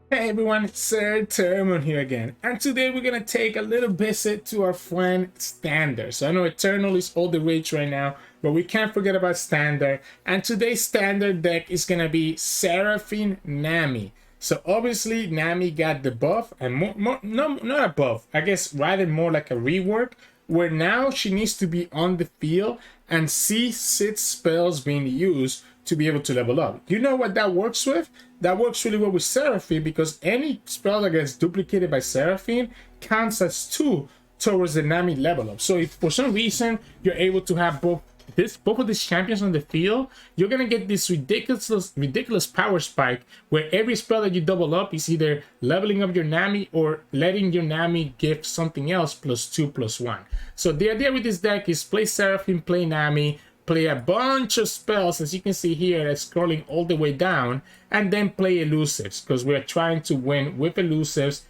Hey everyone, it's Sirturmund here again, and today we're gonna take a little visit to our friend Standard. So I know Eternal is all the rage right now, but we can't forget about Standard. And today's Standard deck is gonna be Seraphine Nami. So obviously Nami got the buff, and no, not a buff. I guess rather more like a rework, where now she needs to be on the field and see Sid's spells being used to be able to level up. You know what that works with? That works really well with Seraphine, because any spell that gets duplicated by Seraphine counts as 2 towards the Nami level up. So if for some reason you're able to have both of these champions on the field, you're gonna get this ridiculous power spike where every spell that you double up is either leveling up your Nami or letting your Nami give something else +2/+1. So the idea with this deck is play Seraphine, play Nami, play a bunch of spells, as you can see here, that's scrolling all the way down, and then play Elusives, because we're trying to win with Elusives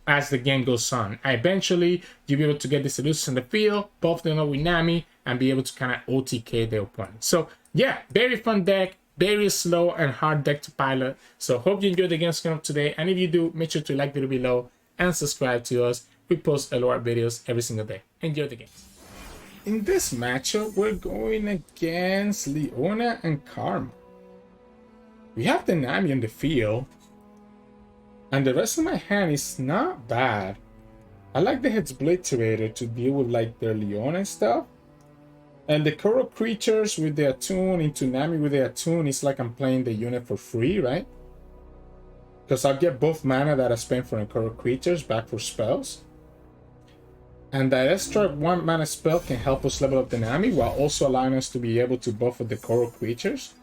as the game goes on. Eventually, you'll be able to get this Elusives in the field, buff them up with Nami, and be able to kind of OTK the opponent. So yeah, very fun deck, very slow and hard deck to pilot. So hope you enjoyed the game skin up today, and if you do, make sure to like the video below and subscribe to us. We post LOR videos every single day. Enjoy the game. In this matchup, we're going against Leona and Karma. We have the Nami on the field, and the rest of my hand is not bad. I like the Headsbliterator to deal with like their Leona and stuff. And the Coral creatures with the Attune into Nami with the Attune is like I'm playing the unit for free, right? Because I'll get both mana that I spent for the Coral creatures back for spells. And that extra 1 mana spell can help us level up the Nami while also allowing us to be able to buff with the Coral creatures.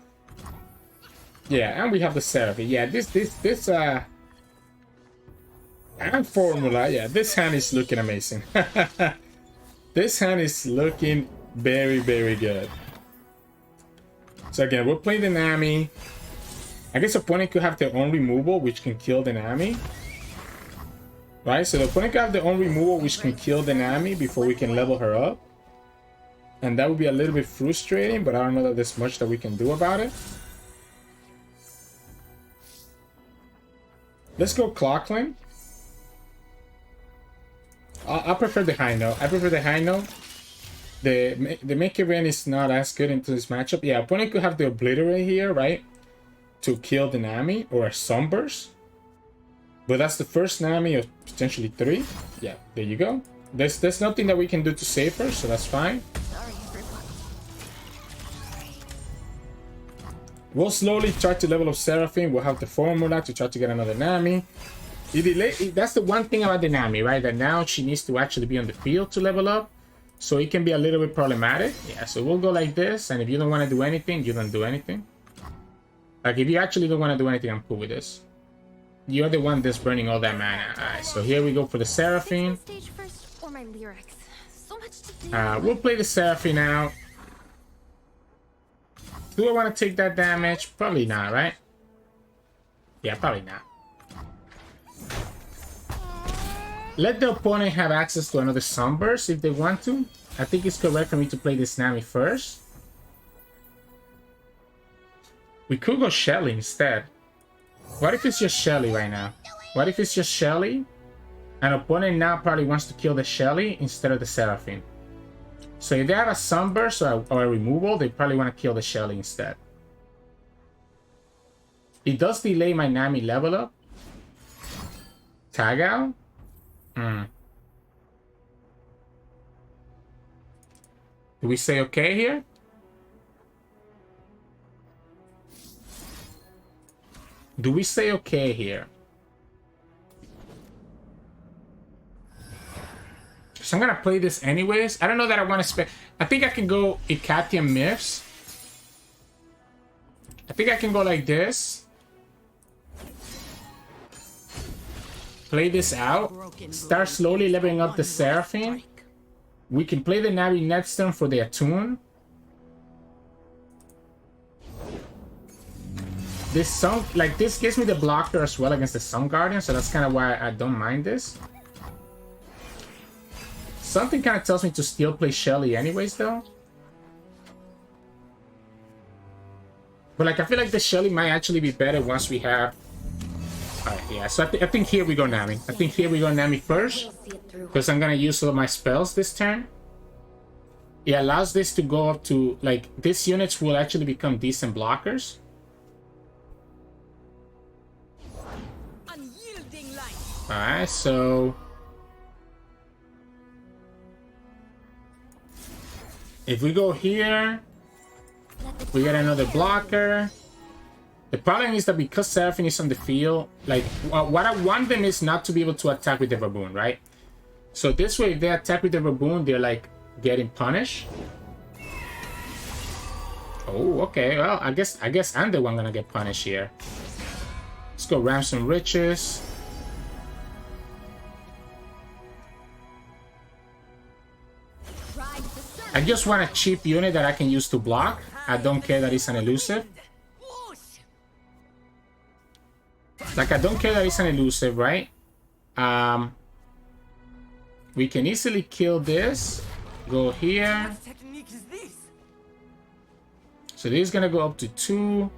Yeah, and we have the Seraphine. Yeah, this and formula. Yeah, this hand is looking amazing. This hand is looking very, very good. So again, we'll play the Nami. I guess opponent could have their own removal, which can kill the Nami. Right, so the opponent can have their own removal, which can kill the Nami before we can level her up. And that would be a little bit frustrating, but I don't know that there's much that we can do about it. Let's go Clockling. I prefer the high note. I prefer the high note. The Make It Rain is not as good into this matchup. Yeah, opponent could have the Obliterate here, right? To kill the Nami or a Sunburst. But that's the first Nami of potentially 3. Yeah, there you go. There's nothing that we can do to save her, so that's fine. We'll slowly try to level up Seraphine. We'll have the formula to try to get another Nami. That's the one thing about the Nami, right? That now she needs to actually be on the field to level up. So it can be a little bit problematic. Yeah, so we'll go like this. And if you don't want to do anything, you don't do anything. Like, if you actually don't want to do anything, I'm cool with this. You're the one that's burning all that mana. Alright, so here we go for the Seraphine. We'll play the Seraphine out. Do I want to take that damage? Probably not, right? Yeah, probably not. Let the opponent have access to another Sunburst if they want to. I think it's correct for me to play this Nami first. We could go Shelly instead. What if it's just Shelly right now? What if it's just Shelly? An opponent now probably wants to kill the Shelly instead of the Seraphine. So if they have a Sunburst or a removal, they probably want to kill the Shelly instead. It does delay my Nami level up. Tag out? Do we say okay here? Do we say okay here? So I'm gonna play this anyways. I don't know that I want to spend. I think I can go Icatian Myths. I think I can go like this. Play this out. Start slowly leveling up the Seraphine. We can play the Nami next turn for the Attune. This gives me the blocker as well against the Sun Guardian, so that's kind of why I don't mind this. Something kind of tells me to still play Shelly anyways, though. But like, I feel like the Shelly might actually be better once we have Alright, yeah, so I think here we go Nami. I think here we go Nami first. Because I'm gonna use all of my spells this turn. It allows this to go up to, like, these units will actually become decent blockers. Alright, so... if we go here, we get another blocker. The problem is that because Seraphine is on the field, like, what I want them is not to be able to attack with the Baboon, right? So this way, if they attack with the Baboon, they're, like, getting punished. Oh, okay, well, I guess I'm the one gonna get punished here. Let's go Ransom Riches. I just want a cheap unit that I can use to block. I don't care that it's an elusive. Like, I don't care that it's an elusive, right? We can easily kill this. Go here. So this is gonna go up to 2.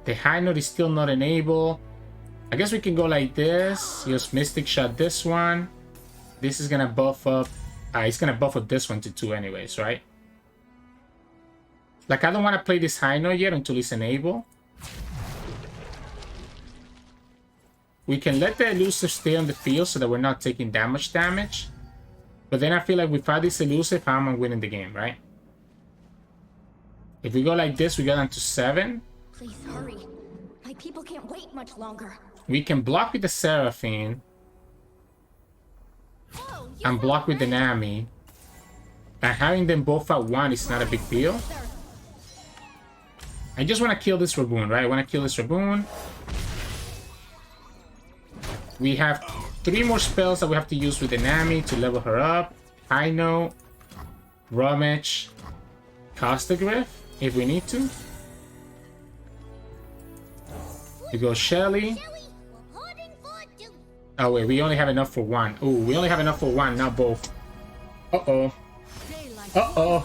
The high note is still not enabled. I guess we can go like this. Use Mystic Shot this one. This is gonna buff up. It's gonna buff up this one to 2 anyways, right? Like, I don't want to play this high note yet until it's enabled. We can let the elusive stay on the field so that we're not taking that much damage. But then I feel like without this elusive, I'm winning the game, right? If we go like this, we go down to 7. Please hurry. My people can't wait much longer. We can block with the Seraphine. And block with the Nami. And having them both at 1 is not a big deal. I just want to kill this Raboon, right? I want to kill this Raboon. We have 3 more spells that we have to use with the Nami to level her up. High Note, Rummage, Costagriff, if we need to. We go Shelly. Oh wait, we only have enough for 1. Ooh, we only have enough for 1, not both. Uh-oh. Uh-oh.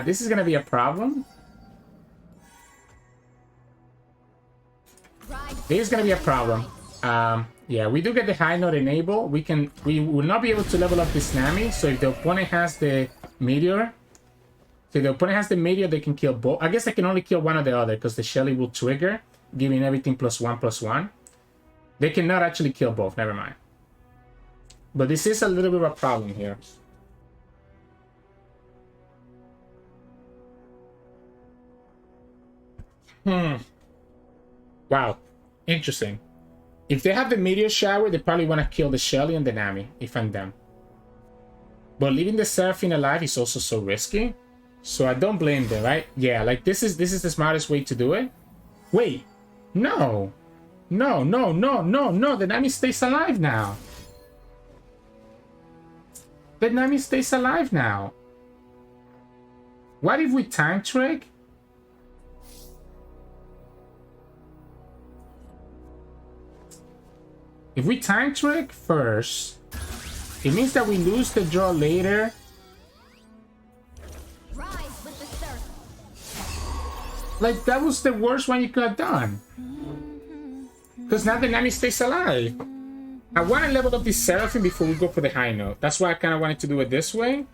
This is gonna be a problem. This is gonna be a problem. Yeah, we do get the high note enabled. We will not be able to level up this Nami. So if the opponent has the meteor, they can kill both. I guess they can only kill one or the other because the Shelly will trigger, giving everything +1/+1. They cannot actually kill both. Never mind. But this is a little bit of a problem here. Wow. Interesting. If they have the meteor shower, they probably want to kill the Shelly and the Nami, if I'm them. But leaving the Seraphine alive is also so risky. So I don't blame them, right? Yeah, like this is the smartest way to do it. Wait. No. No, no, no, no, no. The Nami stays alive now. The Nami stays alive now. What if we time trick? If we time trick first, it means that we lose the draw later. Like, that was the worst one you could have done. Because now the Nami stays alive. I want to level up this Seraphine before we go for the high note. That's why I kind of wanted to do it this way.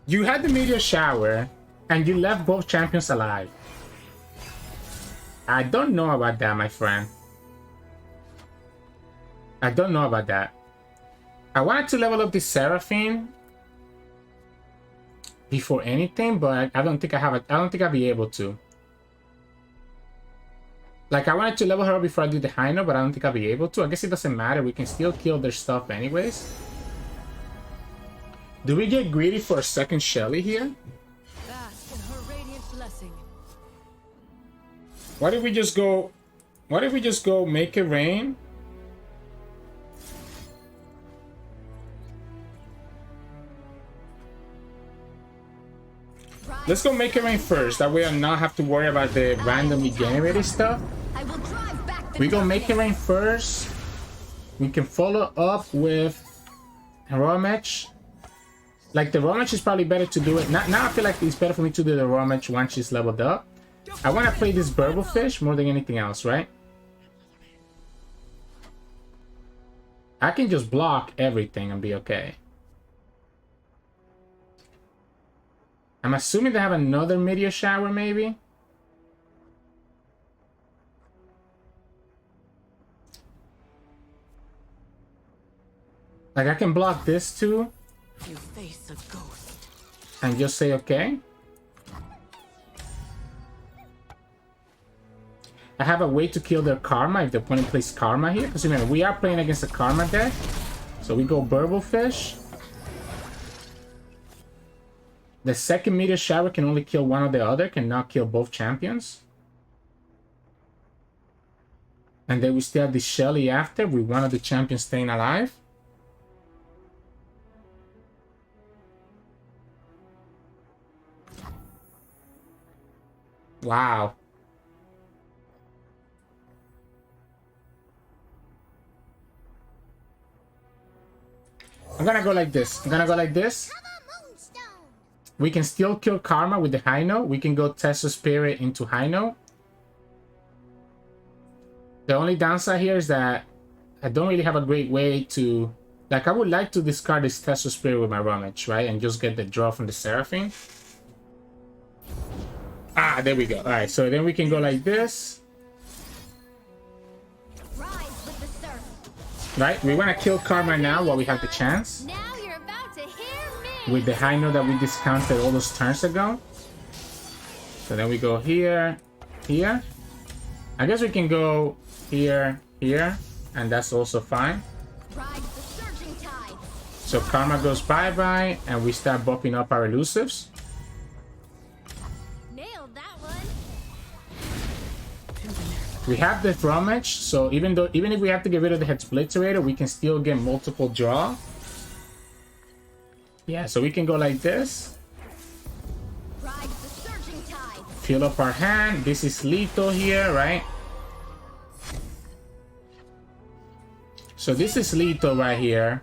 You had the meteor shower, and you left both champions alive. I don't know about that, my friend. I don't know about that. I wanted to level up this Seraphine before anything, but I don't think I don't think I'll be able to. Like, I wanted to level her up before I do the high note, but I don't think I'll be able to. I guess it doesn't matter. We can still kill their stuff anyways. Do we get greedy for a second Shelly here? What if we just go... What if we just go Make It Rain? Let's go Make It Rain first. That way I not have to worry about the randomly generated stuff. We go Make It Rain first. We can follow up with Heroic Match. Like, the Raw Match is probably better to do it. Now I feel like it's better for me to do the Raw Match once she's leveled up. I want to play this burble fish more than anything else, right? I can just block everything and be okay. I'm assuming they have another meteor shower, maybe? Like, I can block this too. You face a ghost. And just say okay. I have a way to kill their Karma if the opponent plays Karma here. Because remember, we are playing against a Karma deck. So we go Burble Fish. The second meteor shower can only kill one or the other, cannot kill both champions. And then we still have the Shelly after, with one of the champions staying alive. Wow. I'm gonna go like this. I'm gonna go like this. We can still kill Karma with the high note. We can go Test of Spirit into high note. The only downside here is that I don't really have a great way to... Like, I would like to discard this Test of Spirit with my Rummage, right? And just get the draw from the Seraphine. Ah, there we go. Alright, so then we can go like this. Right? We want to kill Karma now while we have the chance. Now you're about to hear me. With the high note that we discounted all those turns ago. So then we go here, here. I guess we can go here, here. And that's also fine. So Karma goes bye-bye. And we start bumping up our Elusives. We have the Rummage, so even if we have to get rid of the Headsplitterator, we can still get multiple draw. Yeah, so we can go like this. Fill up our hand. This is lethal here, right? So this is lethal right here.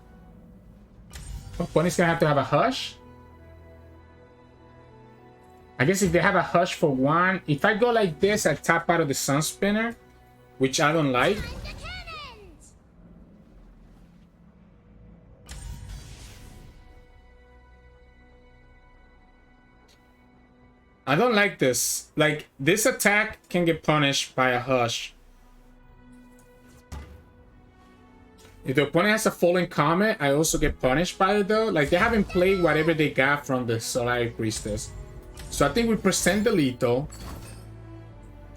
Opponent's gonna have to have a Hush. I guess if they have a Hush for one, if I go like this, I tap out of the Sun Spinner, which I don't like. I don't like this. Like, this attack can get punished by a Hush. If the opponent has a Fallen Comet, I also get punished by it though. Like, they haven't played whatever they got from the Solari Priestess. So I think we present the lethal.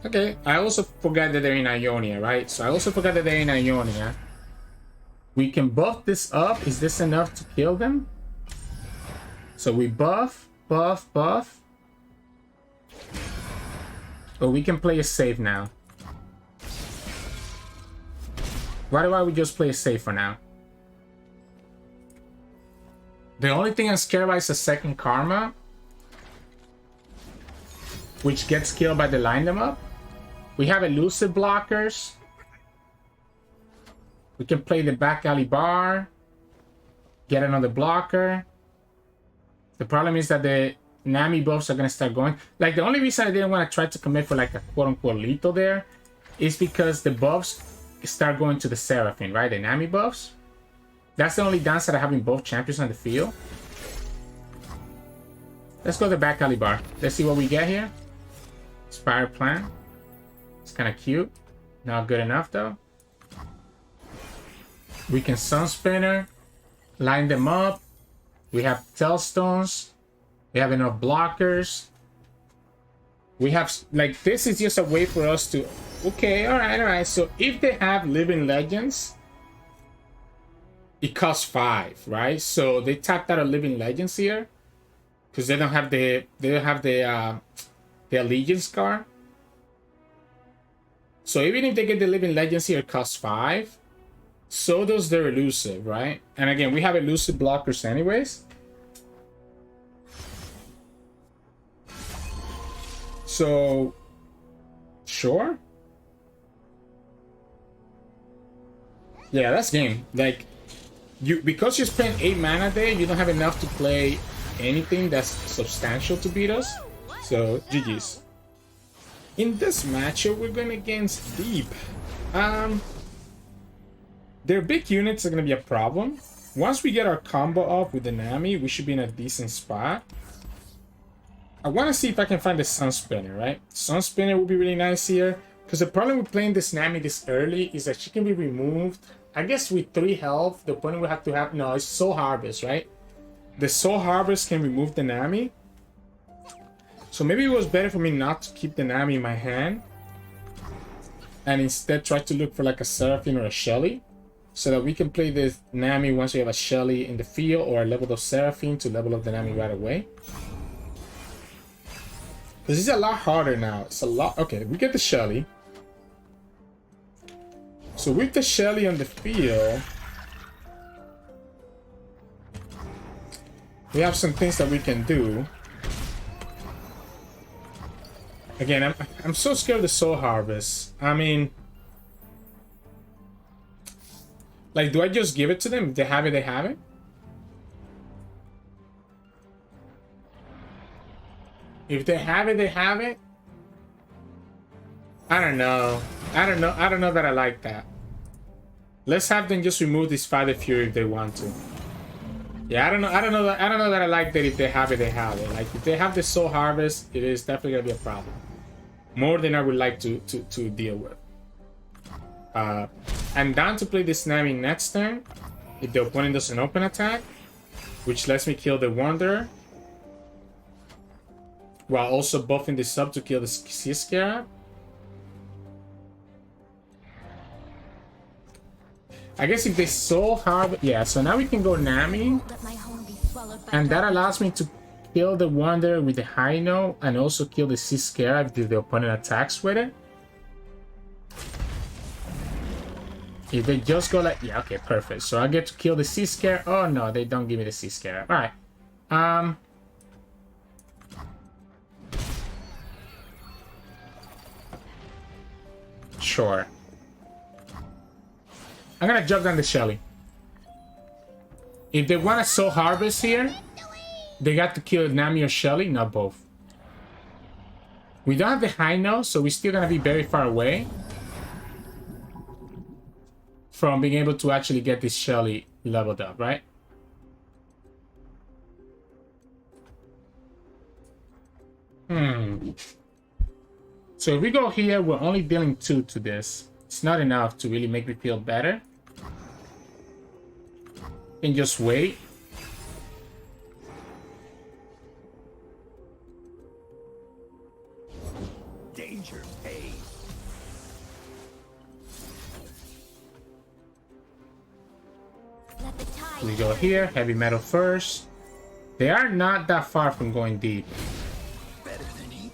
Okay, I also forgot that they're in Ionia, right? So I also forgot that they're in Ionia. We can buff this up. Is this enough to kill them? So we buff, buff, buff. Oh, we can play a save now. Why don't we just play a save for now? The only thing I'm scared about is a second Karma, which gets killed by the line them up. We have elusive blockers. We can play the back alley bar. Get another blocker. The problem is that the Nami buffs are going to start going. Like, the only reason I didn't want to try to commit for like a quote-unquote lethal there is because the buffs start going to the Seraphine, right? The Nami buffs. That's the only downside of having both champions on the field. Let's go to the back alley bar. Let's see what we get here. Spire Plan. It's kind of cute. Not good enough though. We can Sun Spinner. Line them up. We have Tailstones. We have enough blockers. We have, like, this is just a way for us to... Okay, alright. So if they have Living Legends, it costs 5, right? So they tapped out of Living Legends here. Because they don't have the Allegiance card. So even if they get the Living Legends here, it costs 5. So does their Elusive, right? And again, we have Elusive blockers anyways. So, sure. Yeah, that's game. Like, because you spend 8 mana there, you don't have enough to play anything that's substantial to beat us. So, GG's. In this matchup, we're going against Deep. Their big units are going to be a problem. Once we get our combo off with the Nami, we should be in a decent spot. I want to see if I can find the Sun Spinner, right? Sun Spinner would be really nice here. Because the problem with playing this Nami this early is that she can be removed. I guess with 3 health, the opponent would have to have... No, it's Soul Harvest, right? The Soul Harvest can remove the Nami. So maybe it was better for me not to keep the Nami in my hand. And instead try to look for like a Seraphine or a Shelly. So that we can play this Nami once we have a Shelly in the field. Or a level of Seraphine to level up the Nami right away. Because it's a lot harder now. It's a lot... Okay, we get the Shelly. So with the Shelly on the field... we have some things that we can do. Again, I'm so scared of the Soul Harvest. I mean... like, do I just give it to them? If they have it, they have it? If they have it, they have it? I don't know. I don't know that I like that. Let's have them just remove this Father Fury if they want to. Yeah, I don't know that I like that if they have it, they have it. Like, if they have the Soul Harvest, it is definitely gonna be a problem. More than I would like to deal with. I'm down to play this Nami next turn if the opponent does an open attack, which lets me kill the Wanderer, while also buffing this up to kill the Sea Scarab. I guess if they Soul Harvest... yeah, so now we can go Nami, and that allows me to kill the Wanderer with the High Note and also kill the Sea Scarab if the opponent attacks with it. If they just go like... yeah, okay, perfect. So I get to kill the Sea Scarab. Oh no, they don't give me the Sea Scarab. Alright. Sure. I'm gonna jump down the Shelly. If they want a Soul Harvest here, they got to kill Nami or Shelly, not both. We don't have the High Note, so we're still gonna be very far away from being able to actually get this Shelly leveled up, right? So if we go here, we're only dealing 2 to this. It's not enough to really make me feel better. And just wait. Danger pays. We go here, heavy metal first. They are not that far from going deep. Better than eating.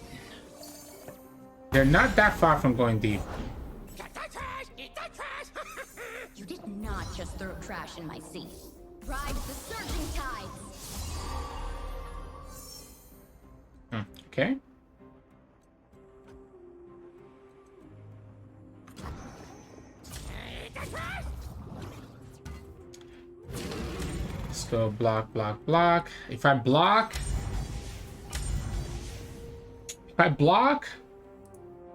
They're not that far from going deep. You did not just throw trash in my sea. Ride the surging tides. Okay. Let's go block, block, block. If I block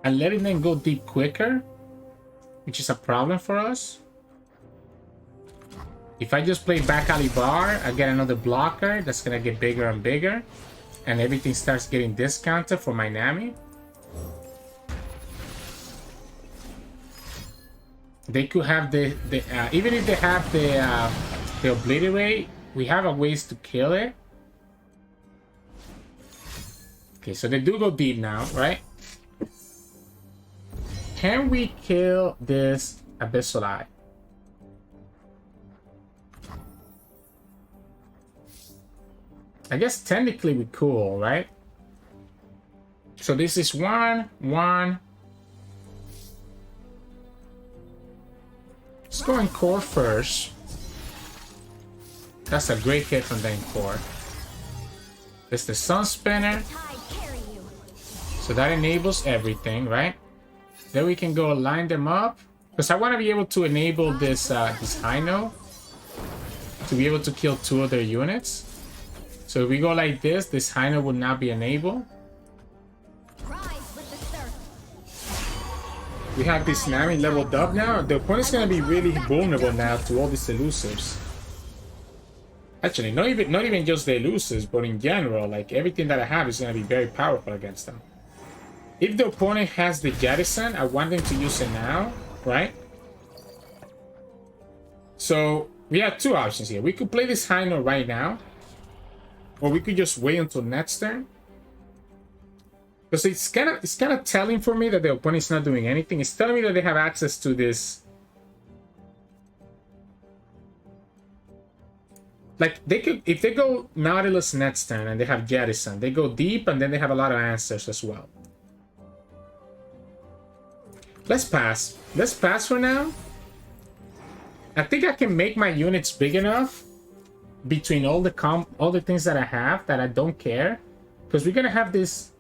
and letting them go deep quicker, which is a problem for us. If I just play back alley bar, I get another blocker that's gonna get bigger and bigger, and everything starts getting discounted for my Nami. They could have the even if they have the obliterate, we have a ways to kill it. Okay, so they do go deep now, right? Can we kill this Abyssal Eye? I guess technically we cool, right? So this is 1, 1. Let's go in core first. That's a great hit from the core. It's the Sun Spinner. So that enables everything, right? Then we can go line them up. Because I want to be able to enable this this High Note to be able to kill 2 of their units. So if we go like this High Note would not be enabled. Rise with the surf. We have this Nami leveled up now. The opponent's gonna be really vulnerable now to all these elusives. Actually, not even just the elusives, but in general, like everything that I have is gonna be very powerful against them. If the opponent has the Jettison, I want them to use it now, right? So we have two options here. We could play this high note right now, or we could just wait until next turn. Because it's kind of telling for me that the opponent's not doing anything. It's telling me that they have access to this. Like they could, if they go Nautilus next turn and they have Jettison, they go deep and then they have a lot of answers as well. Let's pass. Let's pass for now. I think I can make my units big enough between all the things that I have that I don't care, because we're gonna have this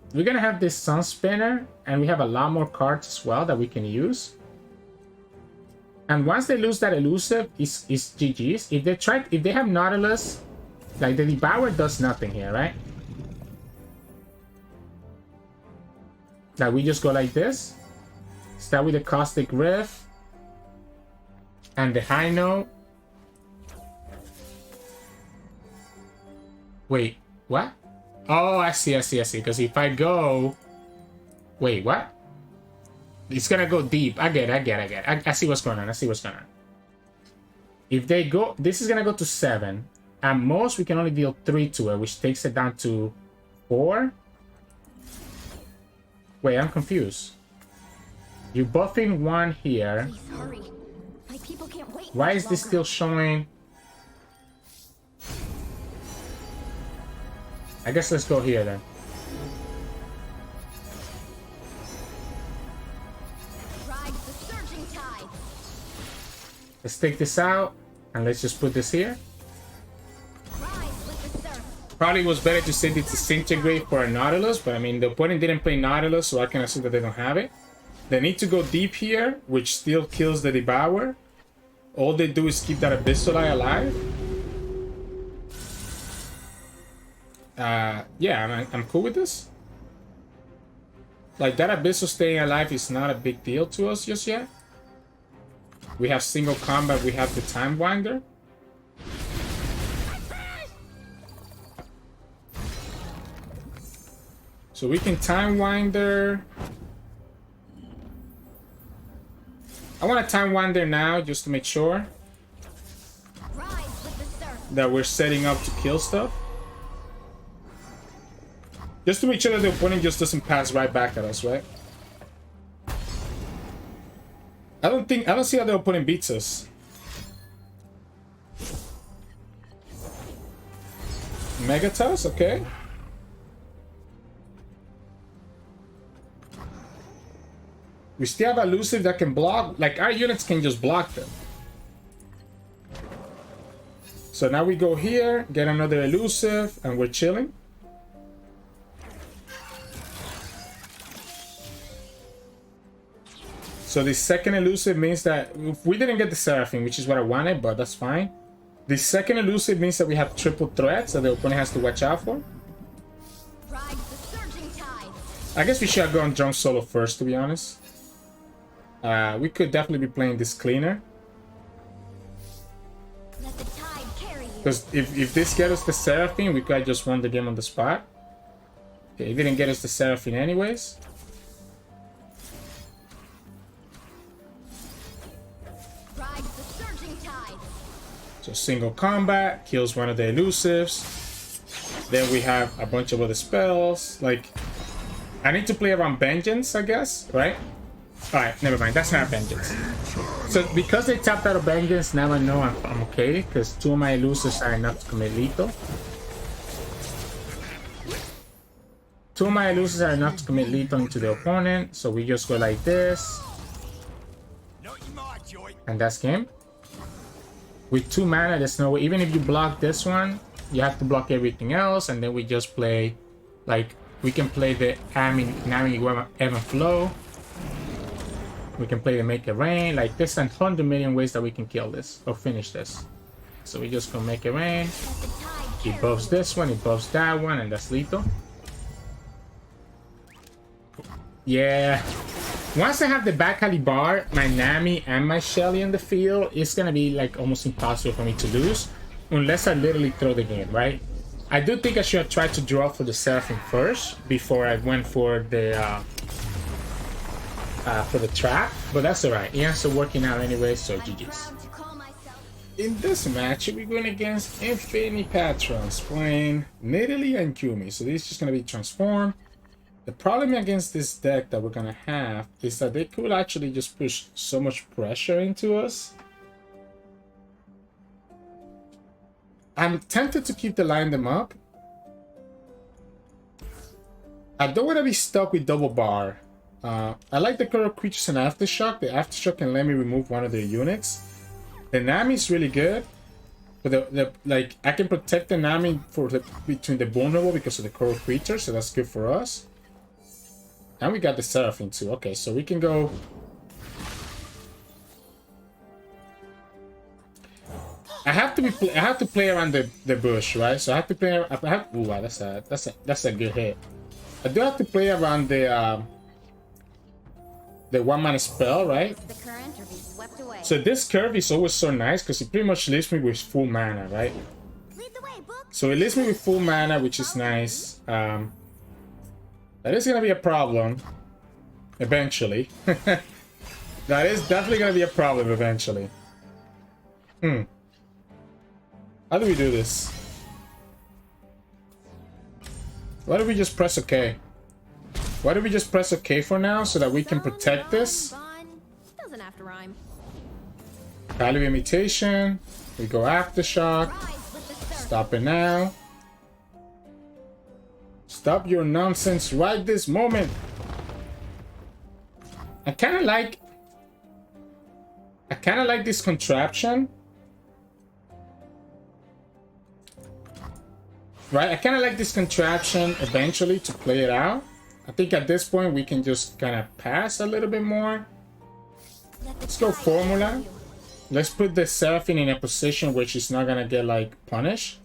Sun Spinner and we have a lot more cards as well that we can use. And once they lose that elusive, it's GG's. If they have Nautilus, like the Devour does nothing here, right? Like we just go like this. Start with the Caustic Rift and the high note. Wait, what? Oh, I see. Because if I go... Wait, what? It's gonna go deep. I get it. I see what's going on. If they go... This is gonna go to 7. At most, we can only deal 3 to it, which takes it down to 4. Wait, I'm confused. You're buffing 1 here. Please hurry. My people can't wait. Why is this still showing? I guess let's go here then. Ride the surging tide. Let's take this out and let's just put this here. Rise with the surf. Probably was better to send it to Disintegrate for a Nautilus, but I mean the opponent didn't play Nautilus, so I can assume that they don't have it. They need to go deep here, which still kills the Devour. All they do is keep that Abyssal Eye alive. Yeah, I'm cool with this. Like, that Abyssal staying alive is not a big deal to us just yet. We have single combat, we have the Time Winder. So we can Time Winder. I want to Time Winder now just to make sure that we're setting up to kill stuff. Just to make sure that the opponent just doesn't pass right back at us, right? I don't see how the opponent beats us. Megatos, okay. We still have Elusive that can block. Like, our units can just block them. So now we go here, get another Elusive, and we're chilling. So the second Elusive means that if we didn't get the Seraphine, which is what I wanted, but that's fine. The second Elusive means that we have triple threats that the opponent has to watch out for. Ride the surging tide. I guess we should have gone Drunk Solo first, to be honest. We could definitely be playing this cleaner. Let the tide carry you. Because if this gets us the Seraphine, we could have just won the game on the spot. Okay, it didn't get us the Seraphine anyways. Ride the surging tide. So single combat, kills one of the Elusives. Then we have a bunch of other spells. Like, I need to play around Vengeance, I guess, right? Alright, never mind. That's not Vengeance. So because they tapped out of Vengeance, now I know I'm okay, because 2 of my Elusives are enough to commit lethal. 2 of my Elusives are enough to commit lethal into the opponent, so we just go like this. And that's game. With 2 mana, there's no way. Even if you block this one, you have to block everything else, and then we just play, like, we can play the Nami Ebb and Flow. We can play the Make It Rain. Like, there's 100 million ways that we can kill this or finish this. So we just go Make It Rain. He buffs this one, he buffs that one, and that's lethal. Yeah. Once I have the back alley bar, my Nami and my Shelly in the field, it's gonna be like almost impossible for me to lose. Unless I literally throw the game, right? I do think I should have tried to draw for the Seraphine first before I went for the trap, but that's alright. It ends up working out anyway, so GG's. In this match, we're going against Infinity Patrons playing Nidalee and Yuumi. So this is just going to be transformed. The problem against this deck that we're going to have is that they could actually just push so much pressure into us. I'm tempted to keep the line them up. I don't want to be stuck with double bar. I like the current creatures and Aftershock. The Aftershock can let me remove one of their units. The Nami is really good, but like I can protect the Nami for between the vulnerable because of the current creature, so that's good for us. And we got the Seraphine too. Okay, so we can go. I have to play around the bush, right? So I have to play. Ooh, wow, that's a good hit. I do have to play around the 1-mana spell, right? So this curve is always so nice because it pretty much leaves me with full mana, right? So it leaves me with full mana, which is nice. That is gonna be a problem eventually. That is definitely gonna be a problem eventually. How do we do this? Why don't we just press OK? Why don't we just press OK for now so that we can protect this? Doesn't have to rhyme. Value imitation. We go Aftershock. Stop it now. Stop your nonsense right this moment. I kind of like this contraption. Right? I kind of like this contraption eventually to play it out. I think at this point we can just kind of pass a little bit more. Let's go formula. Let's put the Seraphine in a position where she's not gonna get like punished.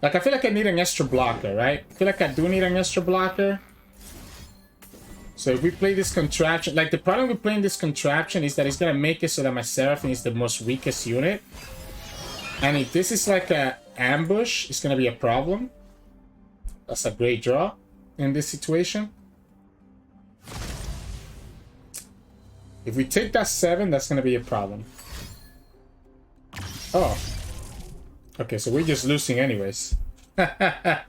Like I feel like I need an extra blocker, right? I feel like I do need an extra blocker. So if we play this contraption, like the problem with playing this contraption is that it's gonna make it so that my Seraphine is the most weakest unit. And if this is like a ambush, it's gonna be a problem. That's a great draw in this situation. If we take that 7, that's gonna be a problem. Oh. Okay, so we're just losing anyways. Yeah,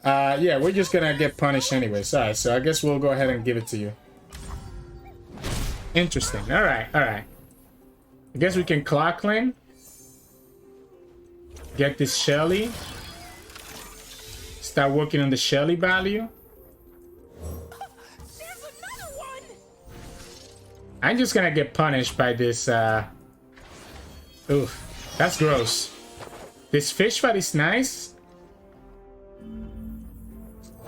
we're just gonna get punished anyways. Alright, so I guess we'll go ahead and give it to you. Interesting. Alright, alright. I guess we can clock lane. Get this Shelly. Start working on the Shelly value. I'm just gonna get punished by this. Oof, that's gross. This fish fight is nice.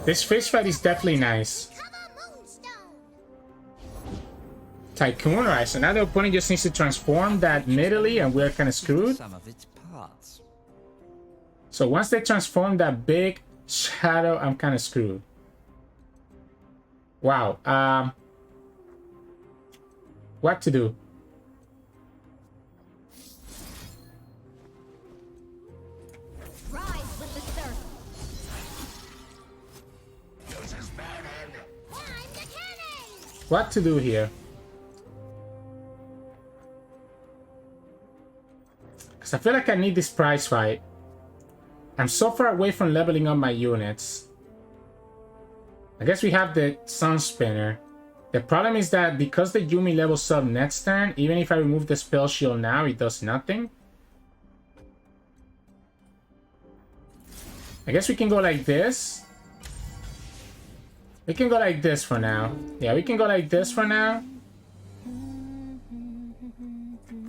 This fish fight is definitely nice. Tycoon, right? So now the opponent just needs to transform that Nidalee, and we're kind of screwed. So once they transform that big shadow, I'm kind of screwed. Wow. What to do? Rise with the surf. What to do here? Because I feel like I need this prize fight. I'm so far away from leveling up my units. I guess we have the Sun Spinner. The problem is that because the Yuumi levels up next turn, even if I remove the spell shield now, it does nothing. I guess we can go like this. We can go like this for now. Yeah, we can go like this for now.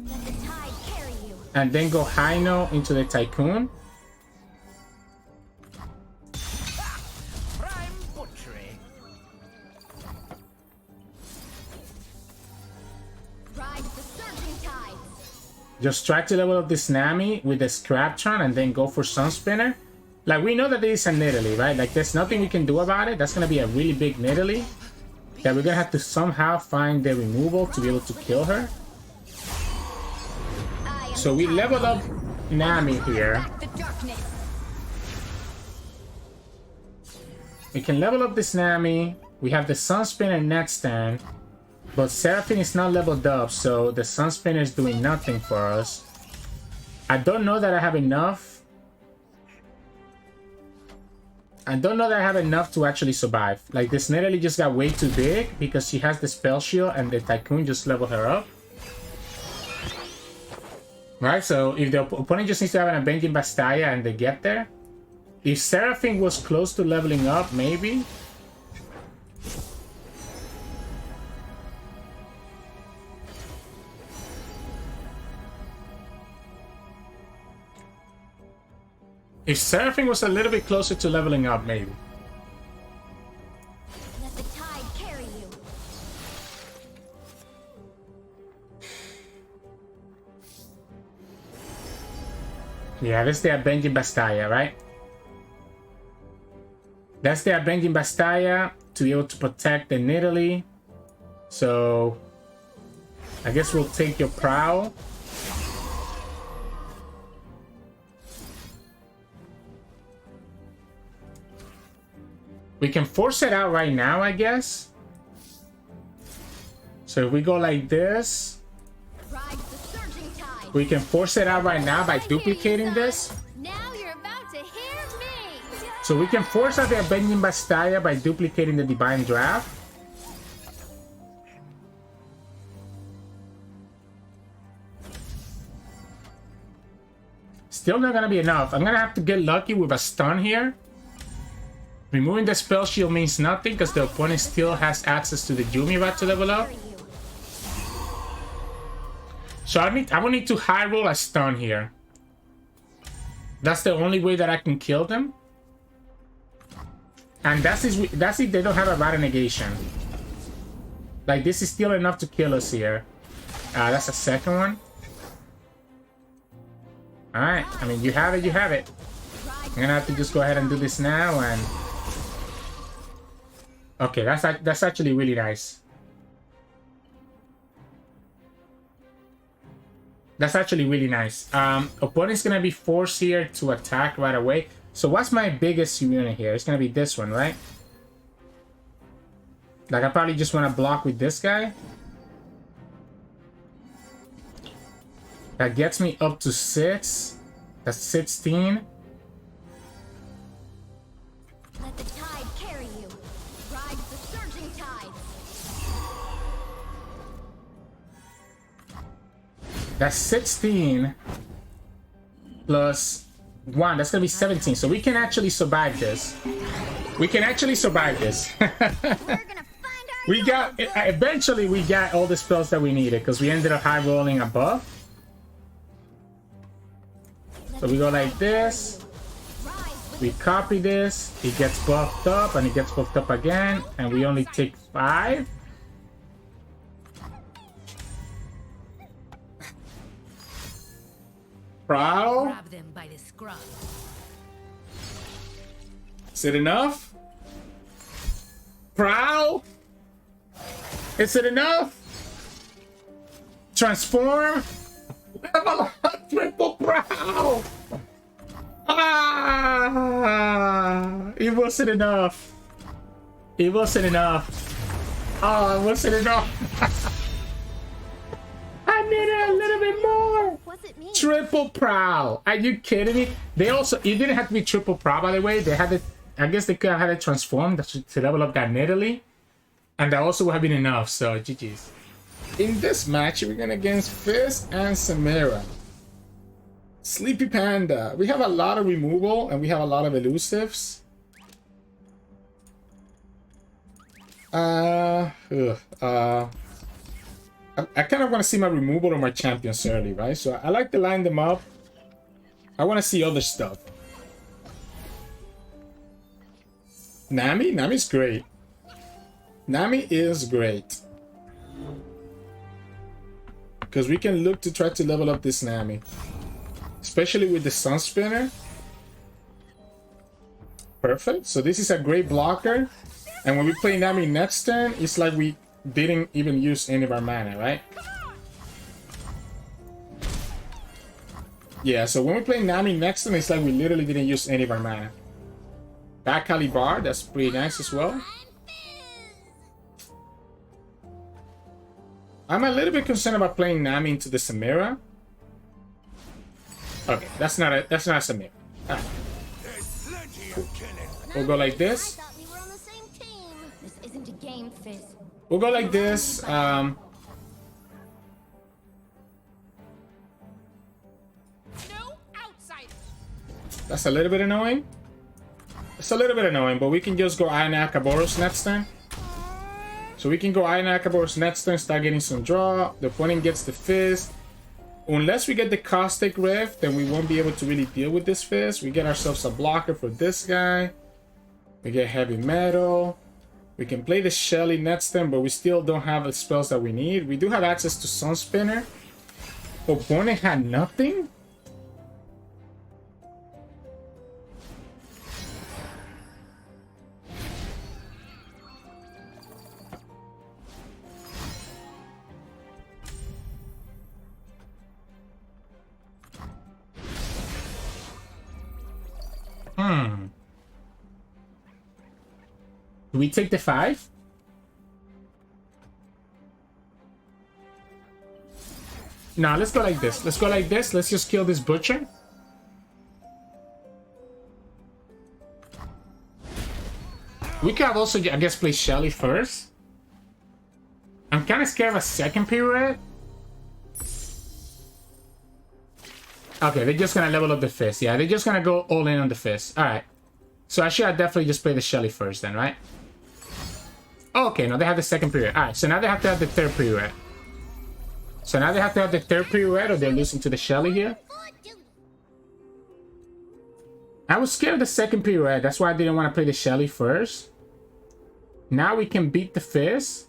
Let the tide carry you. And then go high note into the Tycoon. Just try to level up this Nami with the Scraptron and then go for Sun Spinner. Like, we know that there is a Nidalee, right? Like, there's nothing we can do about it. That's gonna be a really big Nidalee that we're gonna have to somehow find the removal to be able to kill her. So we leveled up Nami here. We can level up this Nami. We have the Sunspinner next stand, but Seraphine is not leveled up, so the Sunspinner is doing nothing for us. I don't know that I have enough. I don't know that I have enough to actually survive. Like, this Nidalee just got way too big because she has the spell shield and the Tycoon just leveled her up. Right, so if the opponent just needs to have an Avenging Bastaya and they get there. If Seraphine was close to leveling up, maybe. If Seraphine was a little bit closer to leveling up, maybe. Let the tide carry you. Yeah, this is the Avenging Bastaya, right? That's the Avenging Bastaya to be able to protect the Nidalee. So I guess we'll take your Prowl. We can force it out right now, I guess. So if we go like this, we can force it out right now by duplicating this. Now you're about to hear me. So we can force out the Avenging Bastaya by duplicating the Divine Draft. Still not gonna be enough. I'm gonna have to get lucky with a stun here. Removing the spell shield means nothing because the opponent still has access to the Yuumi rat to level up. So I will need to high roll a stun here. That's the only way that I can kill them. And that's if they don't have a Rat Negation. Like, this is still enough to kill us here. That's the second one. Alright, I mean, you have it, you have it. I'm gonna have to just go ahead and do this now and... Okay, that's actually really nice. That's actually really nice. Opponent's gonna be forced here to attack right away. So what's my biggest unit here? It's gonna be this one, right? Like, I probably just want to block with this guy. That gets me up to 6. That's 16. Let the tide carry you. Ride the surging tide. That's 16 plus 1. That's gonna be 17. So we can actually survive this. We can actually survive this. We got, eventually we got all the spells that we needed because we ended up high rolling a buff. So we go like this. We copy this. It gets buffed up and it gets buffed up again. And we only take 5. Prowl. Grab them by the scruff. Is it enough? Prowl. Is it enough? Transform. Level up, triple prowl. Ah! It wasn't enough. It wasn't enough. Oh, it wasn't enough. I needed a little bit more. What's it mean? Triple prowl. Are you kidding me? They also, it didn't have to be triple prowl, by the way. They had it, I guess they could have had it transformed to level up that Nidalee. And that also would have been enough, so GG's. In this match, we're going against Fizz and Samira. Sleepy Panda. We have a lot of removal and we have a lot of elusives. I kind of want to see my removal of my champions early, right? So I like to line them up. I want to see other stuff. Nami's great. Nami is great. Because we can look to try to level up this Nami. Especially with the Sun Spinner. perfect. So this is a great blocker. And when we play Nami next turn, it's like we didn't even use any of our mana, right? Yeah, so when we play Nami next turn, it's like we literally didn't use any of our mana. Back Calibar, that's pretty nice as well. I'm a little bit concerned about playing Nami into the Samira. Okay, that's not a Samira. Right. We'll go like this. This isn't a game, Fizz. We'll go like this. No outsiders. That's a little bit annoying. It's a little bit annoying, but we can just go Iron Akaboros next turn. So we can go Iron Akaboros next turn, start getting some draw. The opponent gets the Fizz. Unless we get the Caustic Rift, then we won't be able to really deal with this Fizz. We get ourselves a blocker for this guy. We get Heavy Metal. We can play the Shelly next turn, but we still don't have the spells that we need. We do have access to Sun Spinner. Opponent had nothing? Do we take the 5? No, let's go like this. Let's go like this. Let's just kill this butcher. We could have also, I guess, play Shelly first. I'm kind of scared of a second pirouette. Okay, they're just gonna level up the Fizz. Yeah, they're just gonna go all in on the Fizz. Alright. So I should definitely just play the Shelly first then, right? Oh, okay, no, they have the second pirouette. Alright, so now they have to have the third pirouette. So now they have to have the third pirouette or they're losing to the Shelly here. I was scared of the second pirouette. That's why I didn't want to play the Shelly first. Now we can beat the Fizz.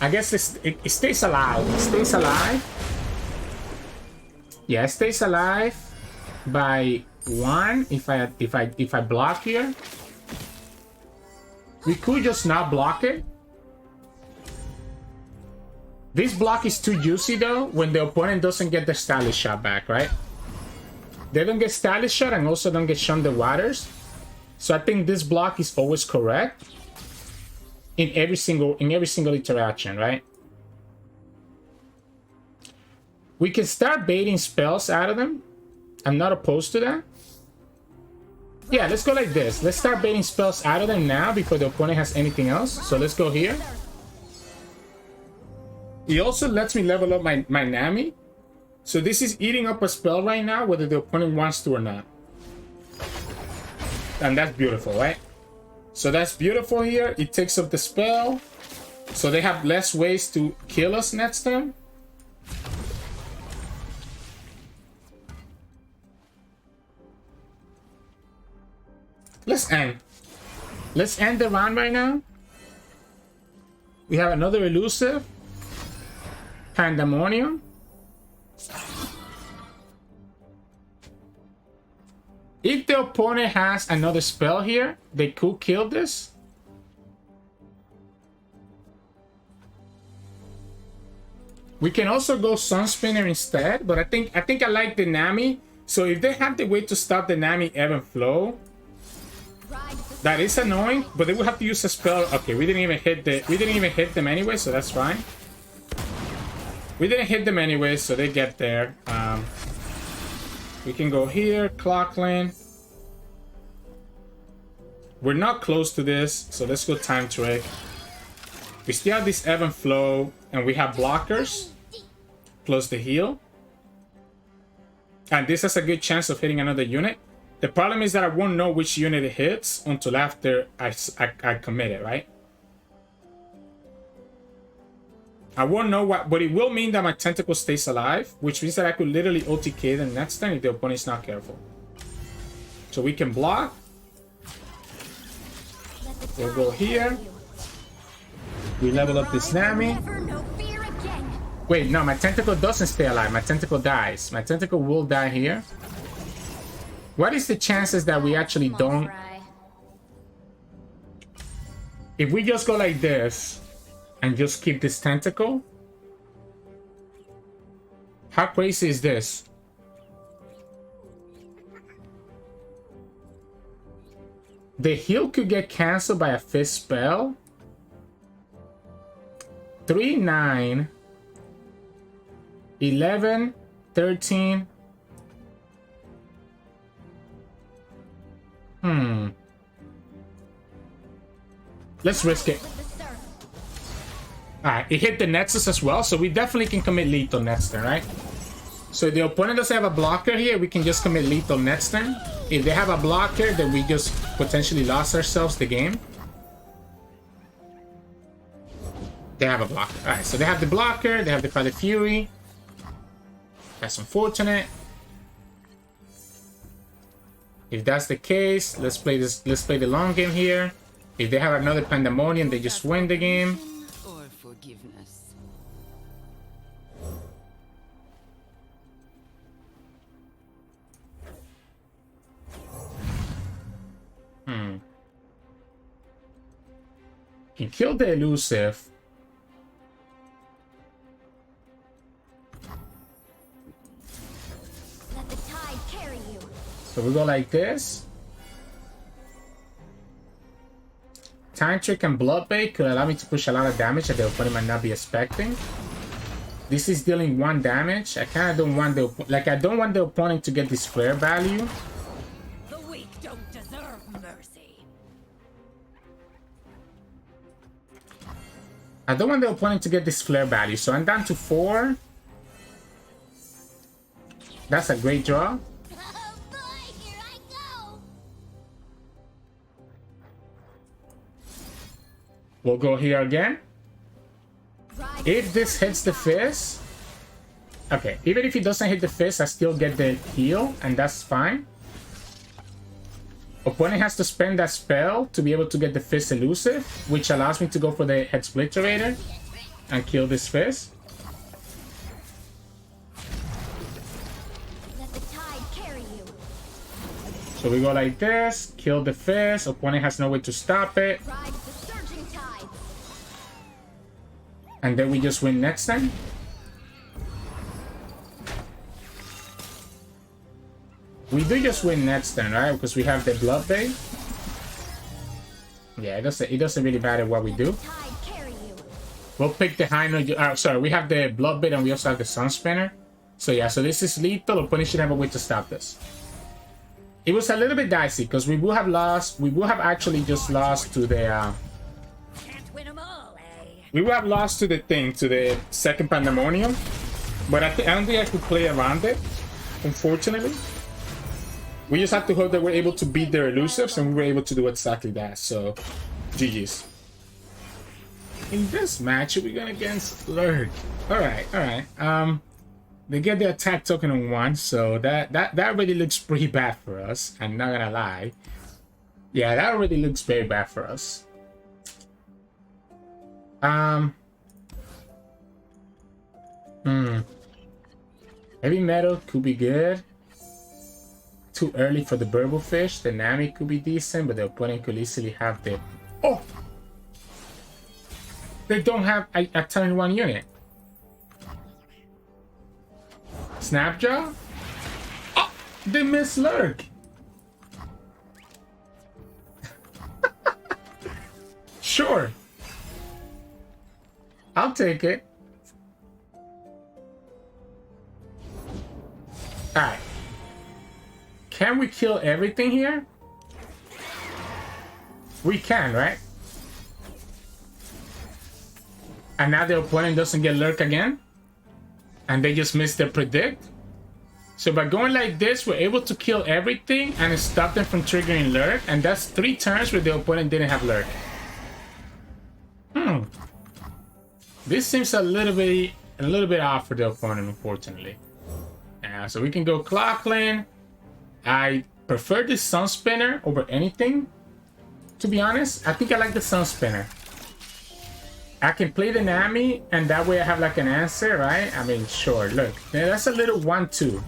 I guess it stays alive. It stays alive. Yeah, it stays alive by 1 if I block here. We could just not block it. This block is too juicy though when the opponent doesn't get the Stylish Shot back, right? They don't get Stylish Shot and also don't get Shun the Waters. So I think this block is always correct in every single interaction, right? We can start baiting spells out of them. I'm not opposed to that. Yeah, let's go like this. Let's start baiting spells out of them now before the opponent has anything else. So let's go here. He also lets me level up my Nami. So this is eating up a spell right now, whether the opponent wants to or not. And that's beautiful, right? So that's beautiful here. It takes up the spell. So they have less ways to kill us next turn. Let's end. Let's end the round right now. We have another Elusive. Pandemonium. If the opponent has another spell here, they could kill this. We can also go Sun Spinner instead, but I think I like the Nami. So if they have the way to stop the Nami ebb and flow, that is annoying, but they will have to use a spell. Okay, we didn't even hit them anyway, so that's fine. We didn't hit them anyway, so they get there. We can go here, Clockland. We're not close to this, so let's go Time Trick. We still have this ebb and flow, and we have blockers, plus the heal. And this has a good chance of hitting another unit. The problem is that I won't know which unit it hits until after I commit it, right? I won't know what, but it will mean that my tentacle stays alive, which means that I could literally OTK them next time if the opponent's not careful. So we can block. We'll go here. We level up this Nami. Wait, no, my tentacle doesn't stay alive. My tentacle dies. My tentacle will die here. What is the chances that we actually Come on, don't... Fry. If we just go like this and just keep this tentacle, how crazy is this? The heal could get cancelled by a Fizz spell. 3, 9, 11, 13. Let's risk it. Alright, it hit the Nexus as well, so we definitely can commit lethal next turn, right? So if the opponent doesn't have a blocker here, we can just commit lethal next turn. If they have a blocker, then we just potentially lost ourselves the game. They have a blocker. Alright, so they have the blocker, they have the Father Fury. That's unfortunate. If that's the case, let's play the long game here. If they have another Pandemonium, they just win the game. Or forgiveness. He killed the Elusive. Let the tide carry you. So we go like this. Time Trick and Bloodbait could allow me to push a lot of damage that the opponent might not be expecting. This is dealing 1 damage. I kind of don't want the I don't want the opponent to get this flare value. The weak don't deserve mercy. I don't want the opponent to get this flare value, so I'm down to 4. That's a great draw. Oh boy, here I go. We'll go here again. Ride If this hits the Fizz... Okay, even if it doesn't hit the Fizz, I still get the heal, and that's fine. Opponent has to spend that spell to be able to get the Fizz Elusive, which allows me to go for the Head Splitterator and kill this Fizz. Let the tide carry you. So we go like this, kill the Fizz, opponent has no way to stop it, Ride the surging tide. and then we just win next time. We do just win next turn, right? Because we have the Bloodbait. Yeah, it doesn't really matter what we do. Tide carry you. We'll pick the high note. Sorry, we have the Bloodbait and we also have the Sun Spinner. So yeah, so this is lethal. Opponent should have a way to stop this. It was a little bit dicey because we would have lost. We would have actually just lost to the. Can't win 'em all, eh? We would have lost to the thing, to the second Pandemonium. But I don't think I could play around it, unfortunately. We just have to hope that we're able to beat their Elusives, and we were able to do exactly that. So, GG's. In this match, we're going against Lurk. Alright. They get the attack token on 1, so that already looks pretty bad for us. I'm not gonna lie. Yeah, that already looks very bad for us. Heavy Metal could be good. Too early for the Burblefish. The Nami could be decent, but the opponent could easily have the... Oh! They don't have a turn 1 unit. Snapjaw? Oh! They miss Lurk! Sure. I'll take it. Alright. Can we kill everything here? We can, right? And now the opponent doesn't get Lurk again? And they just miss their predict? So by going like this, we're able to kill everything and stop them from triggering Lurk. And that's 3 turns where the opponent didn't have Lurk. This seems a little bit off for the opponent, unfortunately. Yeah, so we can go Clockland. I prefer the Sun Spinner over anything, to be honest. I think I like the Sun Spinner. I can play the Nami, and that way I have like an answer, right? I mean, sure, look. Yeah, that's a little 1-2.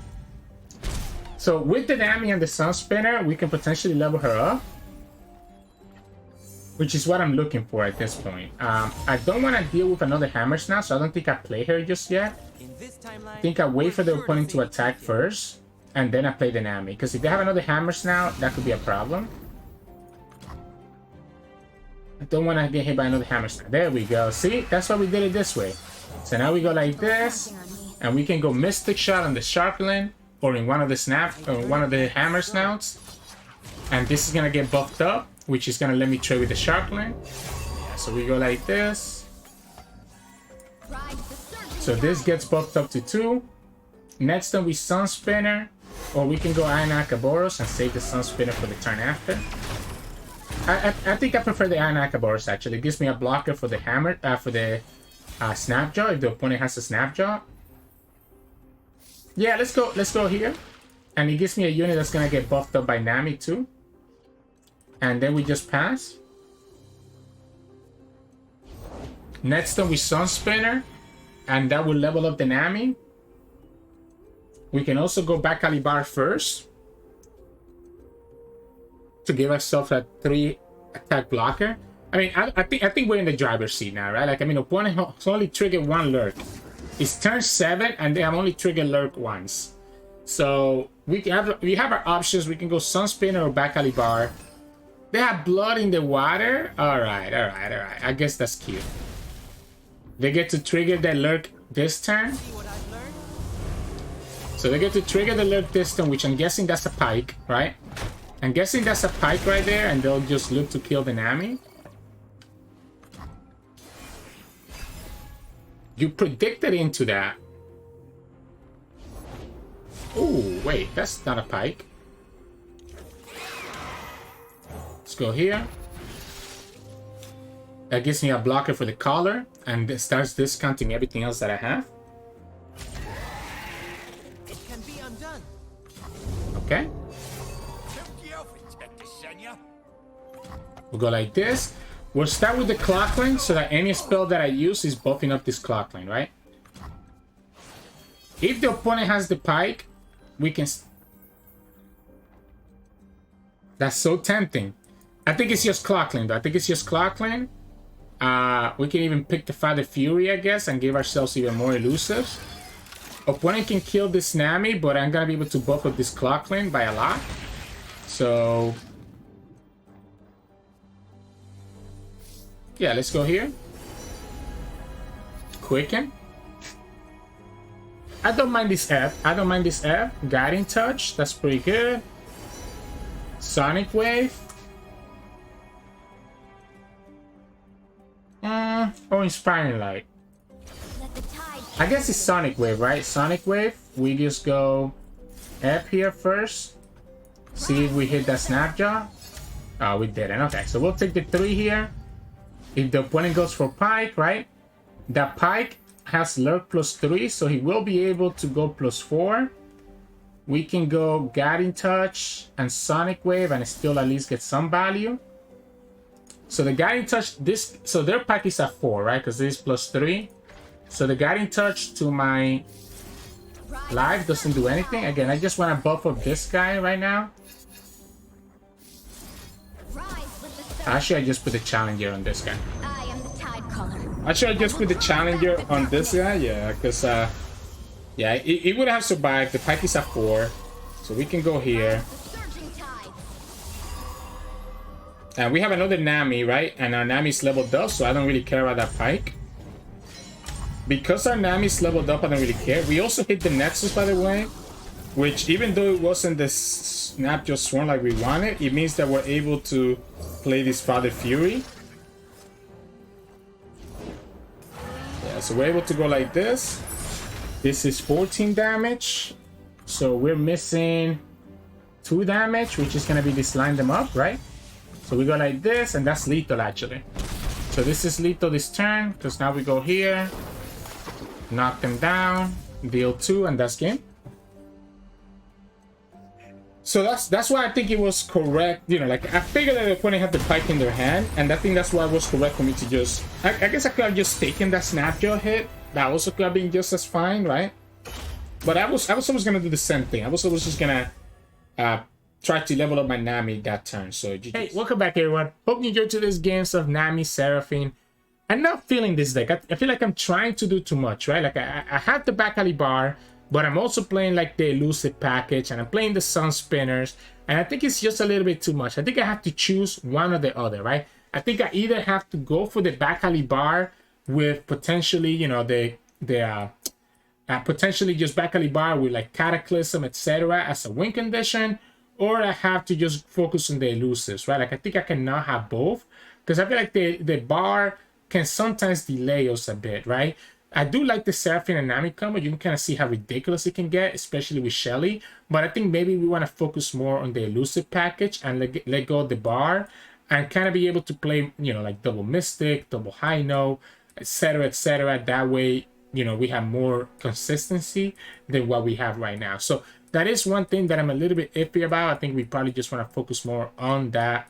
So with the Nami and the Sun Spinner, we can potentially level her up, which is what I'm looking for at this point. I don't want to deal with another Hammer Snap, so I don't think I play her just yet. I think I wait for the opponent to attack first, and then I play the Nami. Because if they have another Hammer Snap, that could be a problem. I don't want to get hit by another Hammer Snap. There we go. See? That's why we did it this way. So now we go like this, and we can go Mystic Shot on the Sharpling, or in one of the Hammer Snouts. And this is going to get buffed up, which is going to let me trade with the Sharpling. Yeah, so we go like this. So this gets buffed up to 2. Next time we Sun Spinner, or we can go Iron Akaboros and save the Sun Spinner for the turn after. I think I prefer the Iron Akaboros actually. It gives me a blocker for the hammer, for the Snapjaw if the opponent has a Snapjaw. Yeah, let's go here. And it gives me a unit that's gonna get buffed up by Nami too. And then we just pass. Next time we Sun Spinner, and that will level up the Nami. We can also go back Calibar first to give ourselves a 3 attack blocker. I mean, I think we're in the driver's seat now, right? Like, I mean, opponent has only triggered 1 Lurk. It's turn 7, and they have only triggered Lurk once. So we have our options. We can go Sun Spinner or back Calibar. They have blood in the water. All right. I guess that's cute. They get to trigger the Lurk this turn. So they get to trigger the Lurk this turn, which I'm guessing that's a Pike, right? I'm guessing that's a Pike right there, and they'll just look to kill the Nami. You predicted into that. Oh, wait, that's not a Pike. Let's go here. That gives me a blocker for the collar, and it starts discounting everything else that I have. It can be undone. Okay. We'll go like this. We'll start with the Clockling so that any spell that I use is buffing up this Clockling, right? If the opponent has the Pike, we can... That's so tempting. I think it's just Clockling, though. I think it's just Clockling. We can even pick the Father Fury, I guess, and give ourselves even more Elusives. Opponent can kill this Nami, but I'm gonna be able to buff up this Clockling by a lot. So... yeah, let's go here. Quicken. I don't mind this F. Guiding Touch, that's pretty good. Sonic Wave. Or Inspiring Light. I guess it's Sonic Wave, right? Sonic Wave. We just go F here first. See if we hit that Snapjaw. Oh, we didn't. Okay, so we'll take the 3 here. If the opponent goes for Pike, right? That Pike has Lurk +3, so he will be able to go +4. We can go Guiding Touch and Sonic Wave and still at least get some value. So the Guiding Touch, so their Pike is at 4, right? Because this is +3. So the Guiding Touch to my life doesn't do anything. Again, I just want to buff up this guy right now. Actually, I just put the Challenger on this guy. I am the Tide Caller. Actually, I just put the Challenger on this guy, yeah, because, yeah, it would have survived. The Pike is at 4, so we can go here. And we have another Nami, right? And our Nami's leveled up, so I don't really care about that Pike. Because our Nami's leveled up, I don't really care. We also hit the Nexus, by the way, which, even though it wasn't the Snapjaw Swarm like we wanted, it means that we're able to play this Father Fury. Yeah, so we're able to go like this. This is 14 damage. So we're missing 2 damage, which is going to be this line them up, right? So we go like this, and that's lethal actually. So this is lethal this turn, because now we go here, knock them down, deal 2, and that's game. So that's why I think it was correct, you know, like I figured that the opponent had the Pike in their hand, and I think that's why it was correct for me to just, I guess I could have just taken that Snapjaw hit. That also could have been just as fine, right? But I was always gonna do the same thing. I was always just gonna try to level up my Nami that turn. So GG's. Hey, welcome back everyone. Hope you enjoyed today's games of Nami Seraphine. I'm not feeling this deck. I feel like I'm trying to do too much, right? Like I have the Bakali bar, but I'm also playing like the elusive package, and I'm playing the sun spinners, and I think it's just a little bit too much. I think I have to choose one or the other, right? I think I either have to go for the Bakali bar with potentially, you know, potentially just Bakali bar with like Cataclysm, etc. as a win condition, or I have to just focus on the elusives, right? Like I think I cannot have both, because I feel like the bar can sometimes delay us a bit, right? I do like the Seraphine and Nami combo. You can kind of see how ridiculous it can get, especially with Shelly. But I think maybe we want to focus more on the elusive package and let go of the bar and kind of be able to play, you know, like double Mystic, double High No, etc., etc. That way, you know, we have more consistency than what we have right now. So that is one thing that I'm a little bit iffy about. I think we probably just want to focus more on that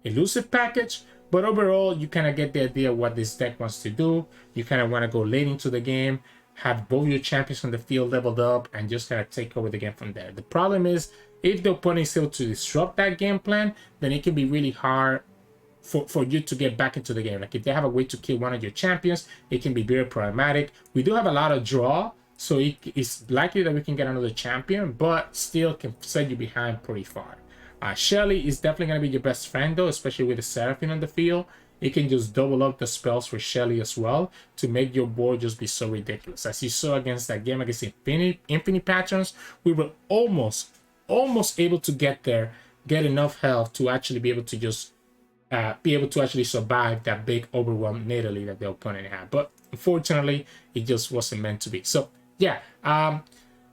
elusive package. But overall, you kind of get the idea of what this deck wants to do. You kind of want to go late into the game, have both your champions on the field leveled up, and just kind of take over the game from there. The problem is, if the opponent is able to disrupt that game plan, then it can be really hard for you to get back into the game. Like if they have a way to kill one of your champions, it can be very problematic. We do have a lot of draw, so it's likely that we can get another champion, but still can set you behind pretty far. Shelly is definitely going to be your best friend though, especially with the Seraphine on the field. You can just double up the spells for Shelly as well to make your board just be so ridiculous. As you saw against that game against Infinite Patrons, we were almost able to get enough health to actually be able to just survive that big overwhelm Nidalee that the opponent had. But unfortunately, it just wasn't meant to be. So yeah,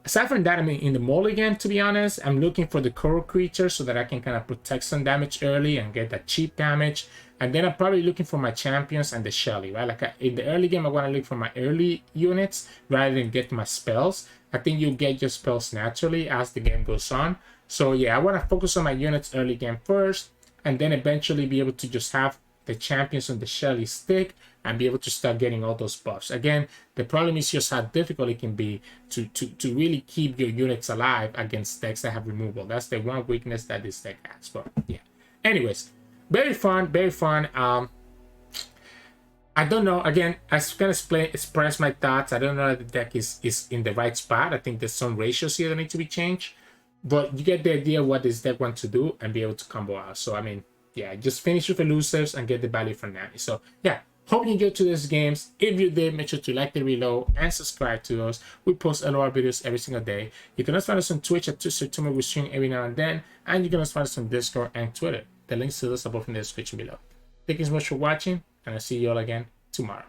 aside from that, I mean, in the mulligan, to be honest, I'm looking for the coral creature so that I can kind of protect some damage early and get that cheap damage. And then I'm probably looking for my champions and the Shelly, right? Like in the early game, I want to look for my early units rather than get my spells. I think you'll get your spells naturally as the game goes on. So yeah, I want to focus on my units early game first, and then eventually be able to just have the champions on the Shelly stick and be able to start getting all those buffs. Again, the problem is just how difficult it can be to really keep your units alive against decks that have removal. That's the one weakness that this deck has. But yeah. Anyways, very fun, very fun. I don't know. Again, I was gonna express my thoughts. I don't know if the deck is in the right spot. I think there's some ratios here that need to be changed. But you get the idea of what this deck wants to do and be able to combo out. So I mean, yeah, just finish with elusives and get the value from Nami. So yeah, hope you enjoyed today's games. If you did, make sure to like the reload and subscribe to us. We post LOR videos every single day. You can also find us on Twitch at Sirturmund. We stream every now and then. And you can also find us on Discord and Twitter. The links to those are both in the description below. Thank you so much for watching, and I'll see you all again tomorrow.